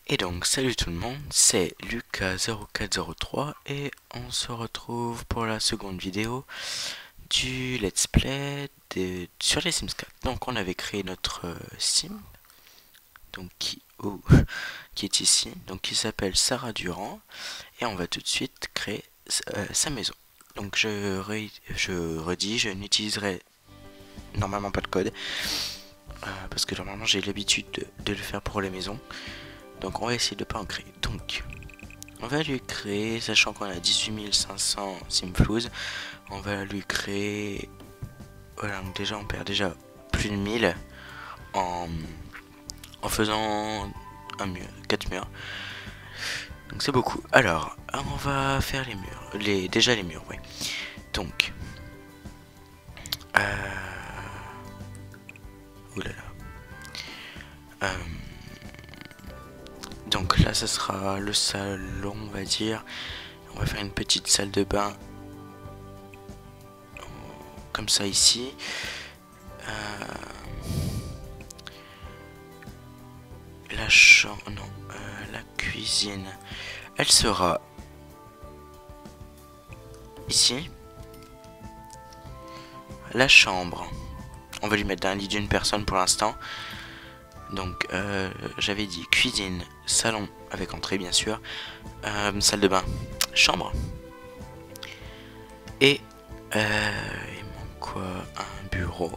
Et donc, salut tout le monde, c'est Lucas0403 et on se retrouve pour la seconde vidéo du let's play sur les Sims 4. Donc, on avait créé notre sim, donc qui est ici, donc qui s'appelle Sarah Durand, et on va tout de suite créer sa maison. Donc, je redis, je n'utiliserai normalement pas de code, parce que normalement j'ai l'habitude de le faire pour les maisons. Donc, on va essayer de ne pas en créer. Donc, on va lui créer, sachant qu'on a 18 500 Simflouz, on va lui créer... Voilà, donc déjà on perd déjà plus de 1000 en, en faisant un mur, 4 murs. Donc c'est beaucoup. Alors, on va faire les murs. Déjà les murs, oui. Donc... Oulala. Donc là, ce sera le salon, on va dire. On va faire une petite salle de bain. Comme ça ici. La chambre, non, la cuisine, elle sera ici. La chambre, on va lui mettre un lit d'une personne pour l'instant. Donc, j'avais dit cuisine, salon avec entrée bien sûr, salle de bain, chambre. Et il manque quoi? Un bureau.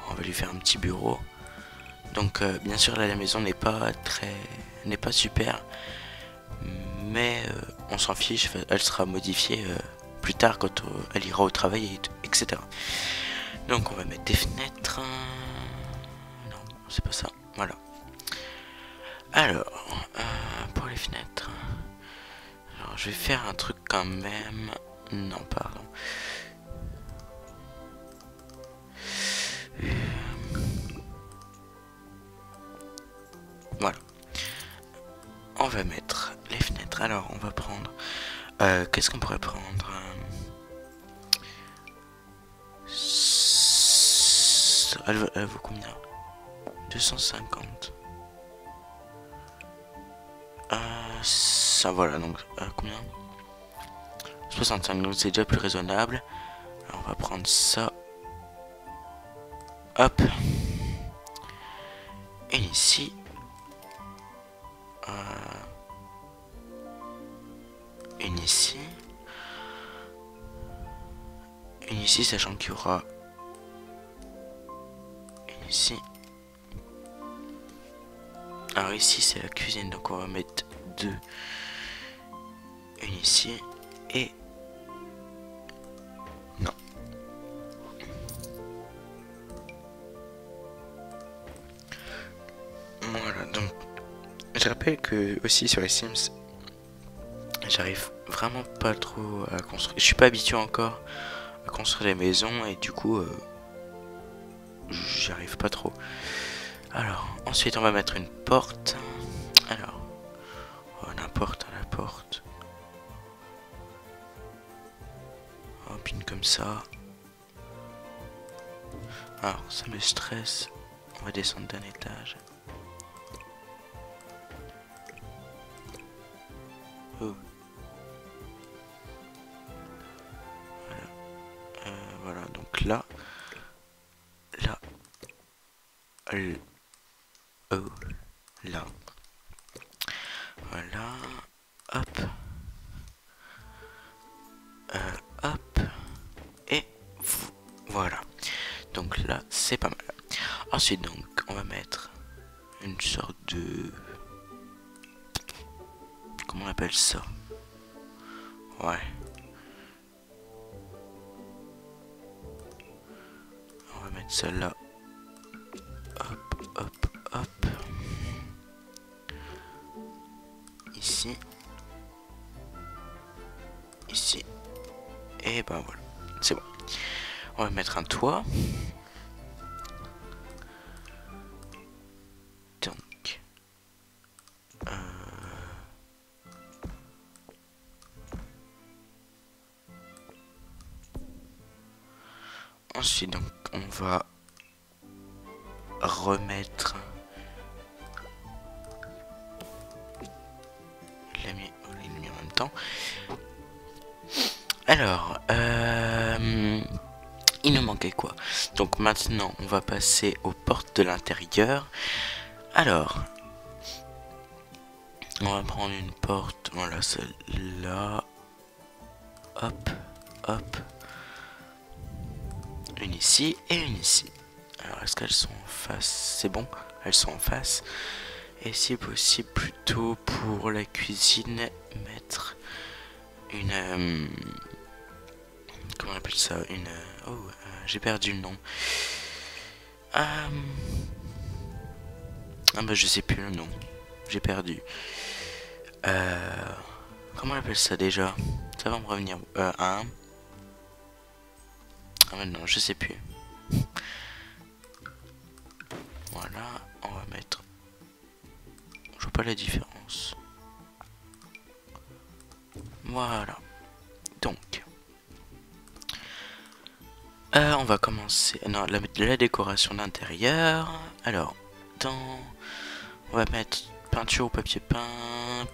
On va lui faire un petit bureau. Donc, bien sûr là la maison n'est pas super. Mais on s'en fiche, elle sera modifiée plus tard quand elle ira au travail, etc. Donc on va mettre des fenêtres. Non, c'est pas ça. Voilà. Alors, pour les fenêtres. Alors, je vais faire un truc quand même. Non, pardon. Voilà. On va mettre les fenêtres. Alors, on va prendre... qu'est-ce qu'on pourrait prendre? Elle vaut combien? 250. Ça voilà, donc combien? 65, donc c'est déjà plus raisonnable. Alors, on va prendre ça. Hop. Et ici. Une ici. Une ici, sachant qu'il y aura une ici. Alors ici c'est la cuisine, donc on va mettre deux. Une ici et... Non. Voilà, donc je rappelle que aussi sur les Sims, j'arrive vraiment pas trop à construire. Je suis pas habitué encore à construire des maisons et du coup, j'y arrive pas trop. Alors, ensuite on va mettre une porte. Alors, oh, n'importe la porte. Hop, une comme ça. Alors, ça me stresse. On va descendre d'un étage. Oh. Voilà. Voilà, donc là. Oh. Là. Voilà. Hop. Hop. Et voilà. Donc là, c'est pas mal. Ensuite, donc, on va mettre une sorte de... Comment on appelle ça? Ouais. On va mettre ça là. Hop, hop, hop. Ici. Ici. Et ben voilà. C'est bon. On va mettre un toit. Donc. Ensuite, donc, on va remettre temps. Alors, il nous manquait quoi? Donc maintenant, on va passer aux portes de l'intérieur. Alors, on va prendre une porte, voilà, celle-là. Hop, hop. Une ici et une ici. Alors, est-ce qu'elles sont en face? C'est bon, elles sont en face. Et si possible, plutôt pour la cuisine, mettre une... comment on appelle ça? Une... oh, j'ai perdu le nom. Ah bah je sais plus le nom. J'ai perdu. Comment on appelle ça déjà? Ça va me revenir. Un. Ah mais non, je sais plus. Voilà, on va mettre... Je vois pas la différence. Voilà. Donc. On va commencer... Non, la décoration d'intérieur. Alors, dans... On va mettre peinture au papier peint.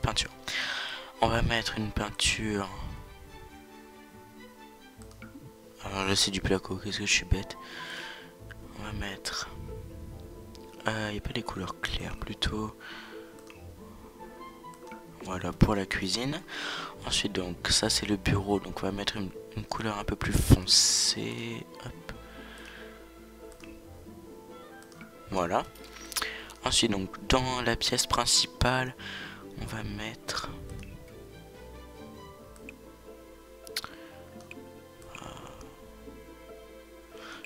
Peinture. On va mettre une peinture... Alors là c'est du placo, qu'est-ce que je suis bête. On va mettre... il n'y a pas des couleurs claires plutôt. Voilà pour la cuisine. Ensuite donc ça c'est le bureau, donc on va mettre une couleur un peu plus foncée. Hop. Voilà. Ensuite donc dans la pièce principale on va mettre...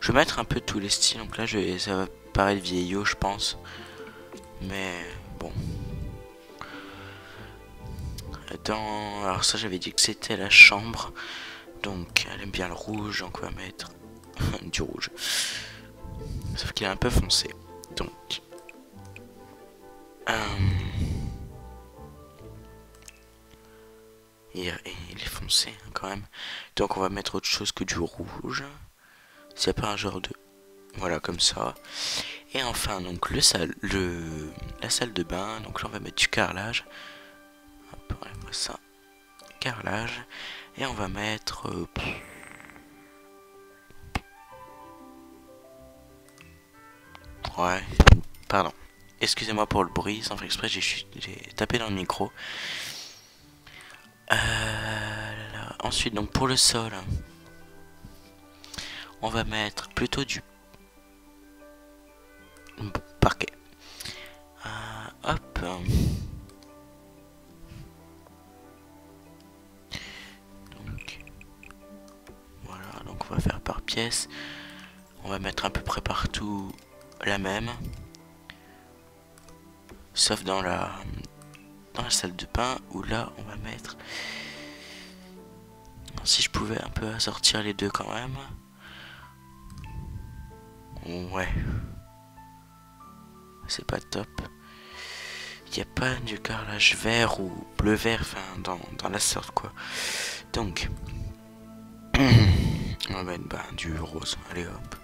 Je vais mettre un peu tous les styles, donc là ça va paraître vieillot je pense. Mais bon. Alors ça j'avais dit que c'était la chambre. Donc elle aime bien le rouge, donc on va mettre du rouge. Sauf qu'il est un peu foncé. Donc... il est foncé hein, quand même. Donc on va mettre autre chose que du rouge. S'il n'y a pas un genre de... Voilà comme ça. Et enfin donc la salle de bain. Donc là on va mettre du carrelage. Hop, moi ça. Carrelage. Et on va mettre... ouais, pardon. Excusez-moi pour le bruit, sans faire exprès, j'ai tapé dans le micro. Ensuite, donc pour le sol, on va mettre plutôt du parquet. Hop. Donc, voilà, donc on va faire par pièce. On va mettre à peu près partout la même. Sauf dans la salle de bain où là on va mettre... Si je pouvais un peu assortir les deux quand même. Ouais. C'est pas top. Il n'y a pas du carrelage vert ou bleu vert, enfin dans la sorte quoi. Donc on va mettre du rose. Allez hop.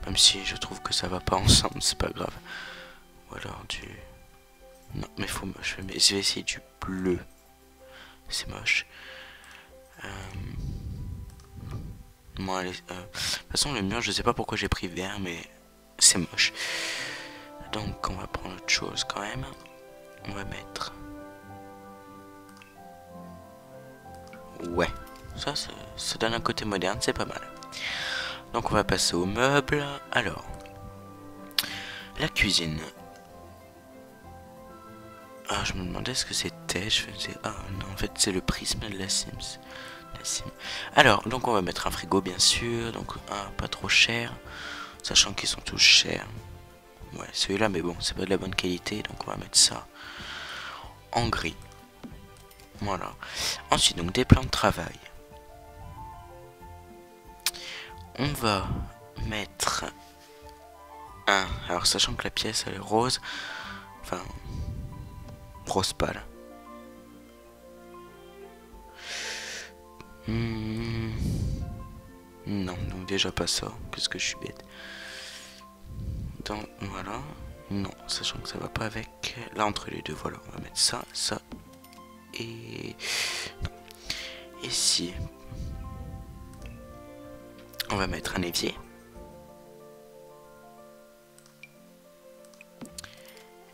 Même si je trouve que ça va pas ensemble, c'est pas grave. Ou alors du... Non mais faut moche. Mais je vais essayer du bleu. C'est moche. Bon, allez, de toute façon le mur je sais pas pourquoi j'ai pris vert mais c'est moche. Donc on va prendre autre chose quand même. On va mettre... Ouais, ça donne un côté moderne, c'est pas mal. Donc on va passer aux meubles. Alors, la cuisine. Ah, je me demandais ce que c'était. Je faisais... Ah non, en fait c'est le prisme de la Sims. Alors, donc on va mettre un frigo bien sûr. Donc un pas trop cher. Sachant qu'ils sont tous chers. Ouais, celui-là, mais bon, c'est pas de la bonne qualité. Donc on va mettre ça en gris. Voilà. Ensuite, donc des plans de travail. On va mettre un... Alors, sachant que la pièce, elle est rose. Enfin, rose pâle. Non, donc déjà pas ça. Qu'est-ce que je suis bête. Donc, voilà. Non, sachant que ça va pas avec... Là, entre les deux, voilà. On va mettre ça, ça et ici on va mettre un évier.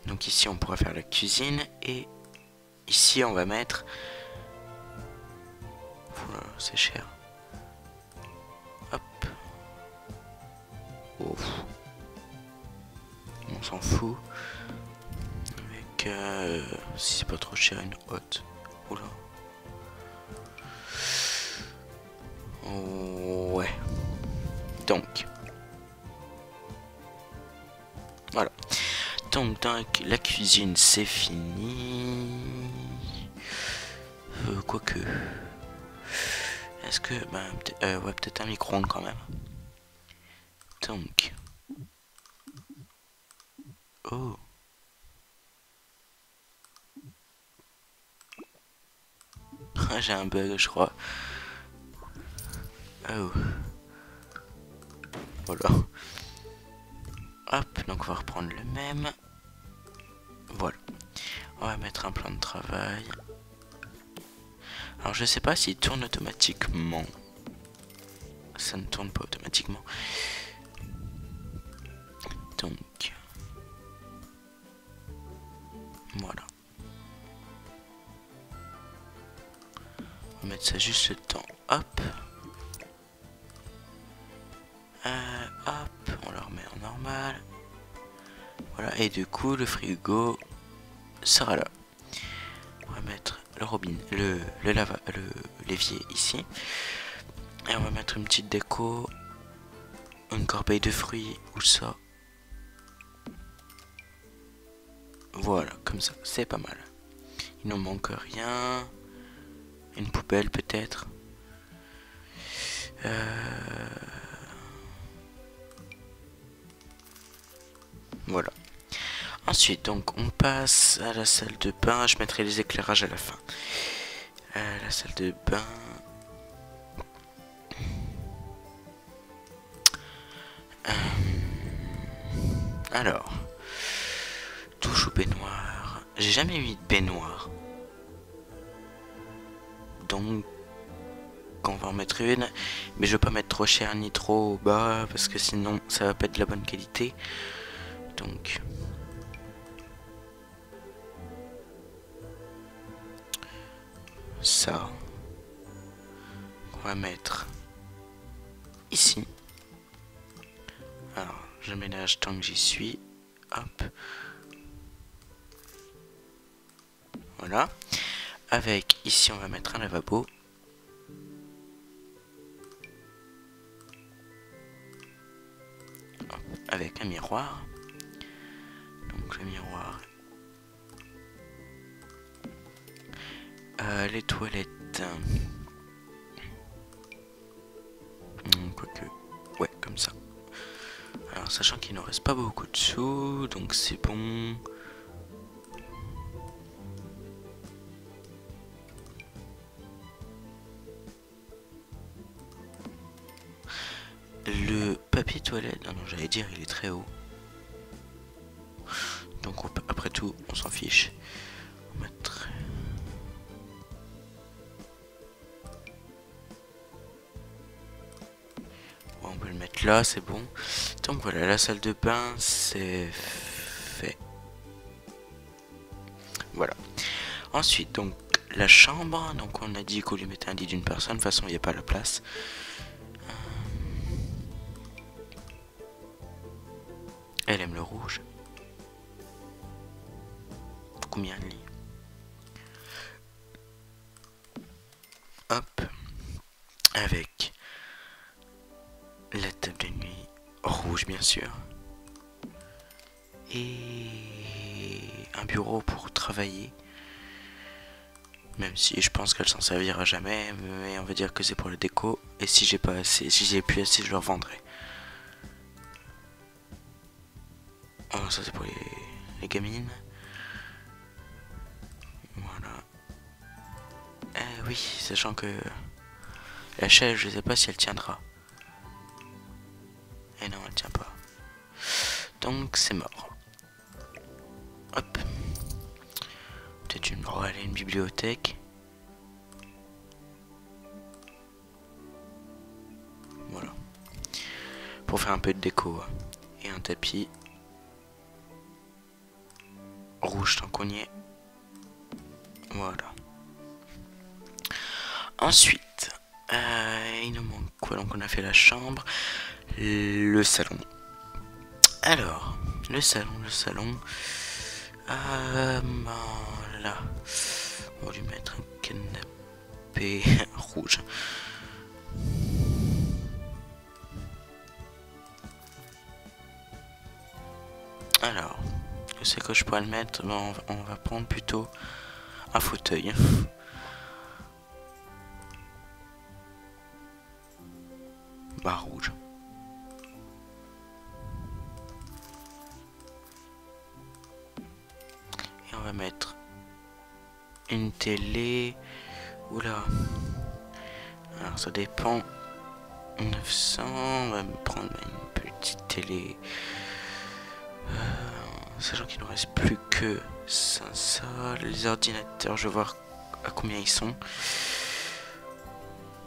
Donc ici on pourra faire la cuisine et ici on va mettre... Voilà, c'est cher. Hop. Oh. On s'en fout. Avec si c'est pas trop cher, une hotte. Oula. Oh, ouais. Donc. Voilà. Donc dans la cuisine c'est fini. Quoique. Est-ce que... Bah, ouais, peut-être un micro-ondes quand même. Donc. Oh. J'ai un bug, je crois. Oh. Voilà. Hop, donc on va reprendre le même. Voilà. On va mettre un plan de travail. Alors je sais pas s'il tourne automatiquement. Ça ne tourne pas automatiquement. Donc. Voilà. On va mettre ça juste le temps. Hop. Hop. On le remet en normal. Voilà. Et du coup le frigo sera là. On va mettre le robinet, l'évier ici. Et on va mettre une petite déco. Une corbeille de fruits ou ça. Voilà, comme ça, c'est pas mal. Il n'en manque rien. Une poubelle peut-être. Voilà. Ensuite, donc, on passe à la salle de bain. Je mettrai les éclairages à la fin. La salle de bain. Alors, douche ou baignoire. J'ai jamais mis de baignoire. Donc, on va en mettre une. Mais je veux pas mettre trop cher ni trop bas. Parce que sinon, ça va pas être de la bonne qualité. Donc... ça, on va mettre ici. Alors, je ménage tant que j'y suis. Hop. Voilà. Avec, ici, on va mettre un lavabo. Hop. Avec un miroir. Donc, le miroir. Les toilettes. Quoique. Ouais, comme ça. Alors, sachant qu'il ne reste pas beaucoup de sous, donc c'est bon. Le papier toilette, non, j'allais dire, il est très haut. Donc, après tout, on s'en fiche. On va mettre... on peut le mettre là, c'est bon. Donc voilà, la salle de bain, c'est fait. Voilà. Ensuite, donc, la chambre. Donc, on a dit qu'on lui mettait un lit d'une personne. De toute façon, il n'y a pas la place. Elle aime le rouge. Combien de lits? Hop. Avec la table de nuit rouge, bien sûr. Et un bureau pour travailler. Même si je pense qu'elle s'en servira jamais. Mais on va dire que c'est pour la déco. Et si j'ai pas assez, si j'ai plus assez, je le revendrai. Oh, ça c'est pour les gamines. Voilà. Oui, sachant que la chaise, je sais pas si elle tiendra. Et non, elle tient pas. Donc c'est mort. Hop. peut-être une... Oh, allez, une bibliothèque. Voilà. Pour faire un peu de déco. Et un tapis. Rouge tant qu'on y est. Voilà. Ensuite, il nous manque quoi? Donc on a fait la chambre, le salon. Alors, le salon. Là, on va lui mettre un canapé rouge. Alors, je sais que je pourrais le mettre, mais on va prendre plutôt un fauteuil. Barre rouge. Et on va mettre une télé. Oula. Alors ça dépend. 900. On va me prendre une petite télé. Sachant qu'il ne reste plus que 500. Les ordinateurs, je vais voir à combien ils sont.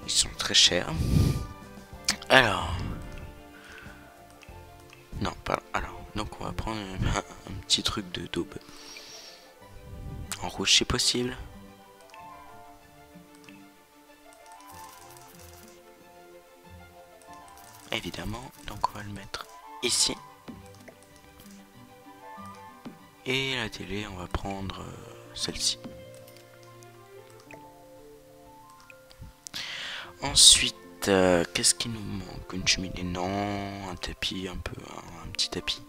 Ils sont très chers. Alors. Non, pardon. Alors, donc on va prendre un petit truc de daube. En rouge si possible. Évidemment, donc on va le mettre ici. Et la télé, on va prendre celle-ci. Ensuite, qu'est-ce qui nous manque? Une cheminée? Non. Un tapis, un petit tapis.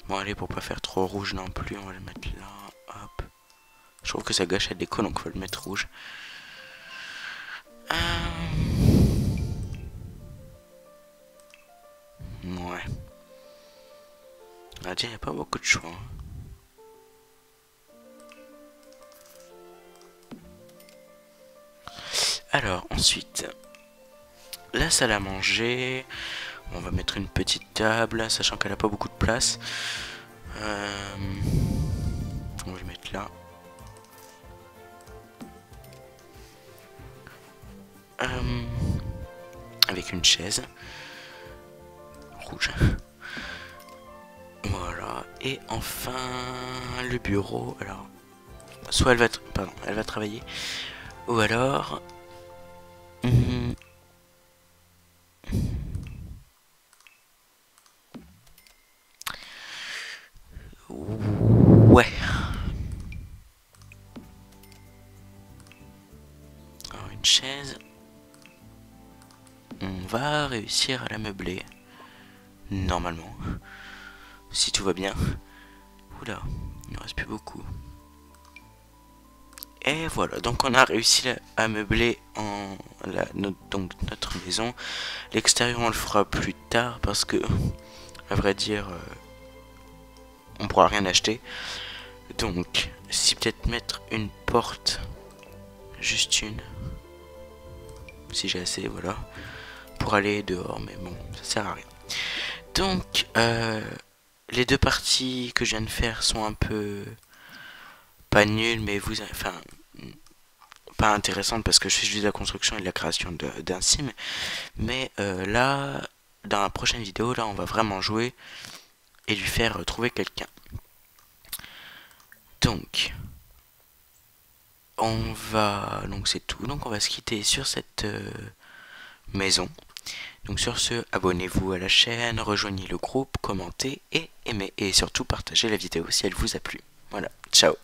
Bon, allez, pour pas faire trop rouge non plus, on va le mettre là. Hop. Je trouve que ça gâche la déco, donc on va le mettre rouge. Ouais. Ah, tiens, il n'y a pas beaucoup de choix. Alors, ensuite, la salle à manger. On va mettre une petite table, sachant qu'elle n'a pas beaucoup de place. On va le mettre là. Avec une chaise rouge. Voilà. Et enfin, le bureau. Alors, soit elle va travailler, ou alors... Ouais. Alors, une chaise. On va réussir à la meubler. Normalement. Si tout va bien. Oula, il ne reste plus beaucoup. Et voilà, donc on a réussi à meubler notre maison. L'extérieur on le fera plus tard parce que, à vrai dire, on pourra rien acheter. Donc, si peut-être mettre une porte, juste une, si j'ai assez, voilà, pour aller dehors, mais bon, ça sert à rien. Donc, les deux parties que je viens de faire sont un peu pas nulles, mais pas intéressantes parce que je fais juste la construction et la création d'un sim. Mais là, dans la prochaine vidéo, là, on va vraiment jouer et lui faire trouver quelqu'un. Donc, donc c'est tout. Donc on va se quitter sur cette maison. Donc sur ce, abonnez-vous à la chaîne, rejoignez le groupe, commentez et aimez. Et surtout partagez la vidéo si elle vous a plu. Voilà, ciao.